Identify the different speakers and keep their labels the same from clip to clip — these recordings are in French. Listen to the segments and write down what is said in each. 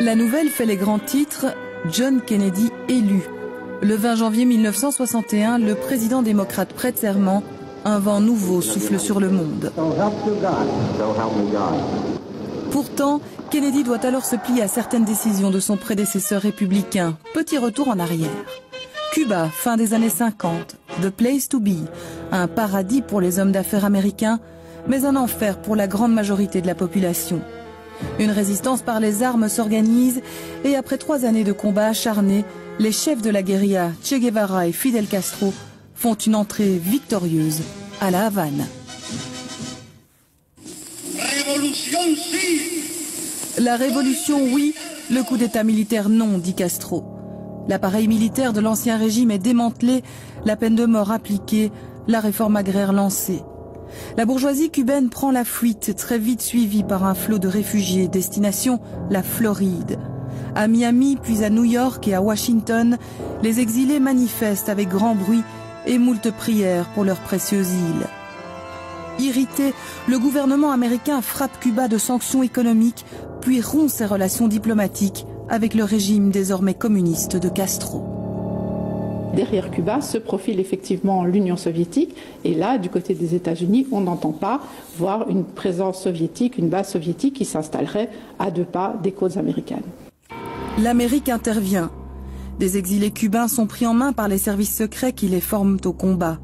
Speaker 1: La nouvelle fait les grands titres, John Kennedy élu. Le 20 janvier 1961, le président démocrate prête serment. Un vent nouveau souffle sur le monde. Pourtant, Kennedy doit alors se plier à certaines décisions de son prédécesseur républicain. Petit retour en arrière. Cuba, fin des années 50. The place to be. Un paradis pour les hommes d'affaires américains, mais un enfer pour la grande majorité de la population. Une résistance par les armes s'organise et après 3 années de combats acharnés, les chefs de la guérilla, Che Guevara et Fidel Castro, font une entrée victorieuse à La Havane. La révolution, oui, le coup d'État militaire, non, dit Castro. L'appareil militaire de l'ancien régime est démantelé, la peine de mort appliquée, la réforme agraire lancée. La bourgeoisie cubaine prend la fuite, très vite suivie par un flot de réfugiés, destination la Floride. À Miami, puis à New York et à Washington, les exilés manifestent avec grand bruit et moult prières pour leur précieuse île. Irrité, le gouvernement américain frappe Cuba de sanctions économiques, puis rompt ses relations diplomatiques avec le régime désormais communiste de Castro.
Speaker 2: Derrière Cuba se profile effectivement l'Union soviétique et là, du côté des États-Unis, on n'entend pas voir une présence soviétique, une base soviétique qui s'installerait à 2 pas des côtes américaines.
Speaker 1: L'Amérique intervient. Des exilés cubains sont pris en main par les services secrets qui les forment au combat.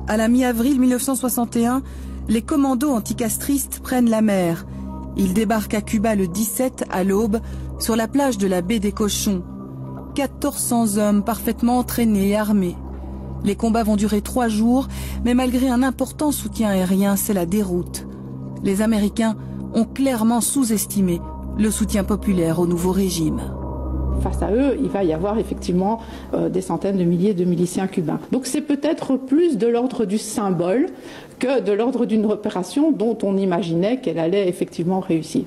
Speaker 1: À la mi-avril 1961, les commandos anticastristes prennent la mer. Ils débarquent à Cuba le 17 à l'aube sur la plage de la baie des Cochons. 1400 hommes parfaitement entraînés et armés. Les combats vont durer 3 jours, mais malgré un important soutien aérien, c'est la déroute. Les Américains ont clairement sous-estimé le soutien populaire au nouveau régime.
Speaker 2: Face à eux, il va y avoir effectivement des centaines de milliers de miliciens cubains. Donc c'est peut-être plus de l'ordre du symbole que de l'ordre d'une opération dont on imaginait qu'elle allait effectivement réussir.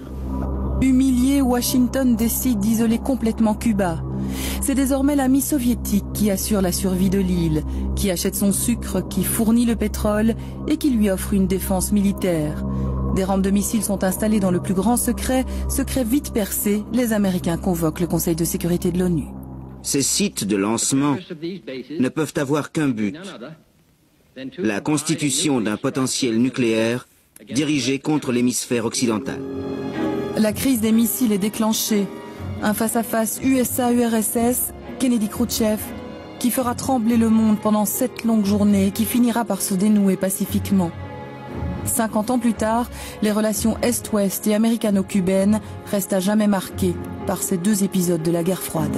Speaker 1: Humilié, Washington décide d'isoler complètement Cuba. C'est désormais l'ami soviétique qui assure la survie de l'île, qui achète son sucre, qui fournit le pétrole et qui lui offre une défense militaire. Des rampes de missiles sont installées dans le plus grand secret. Secret vite percé, les Américains convoquent le Conseil de sécurité de l'ONU.
Speaker 3: Ces sites de lancement ne peuvent avoir qu'un but, la constitution d'un potentiel nucléaire dirigé contre l'hémisphère occidental.
Speaker 1: La crise des missiles est déclenchée. Un face-à-face USA-URSS, Kennedy-Khrouchtchev, qui fera trembler le monde pendant 7 longues journées et qui finira par se dénouer pacifiquement. 50 ans plus tard, les relations Est-Ouest et américano-cubaines restent à jamais marquées par ces 2 épisodes de la guerre froide.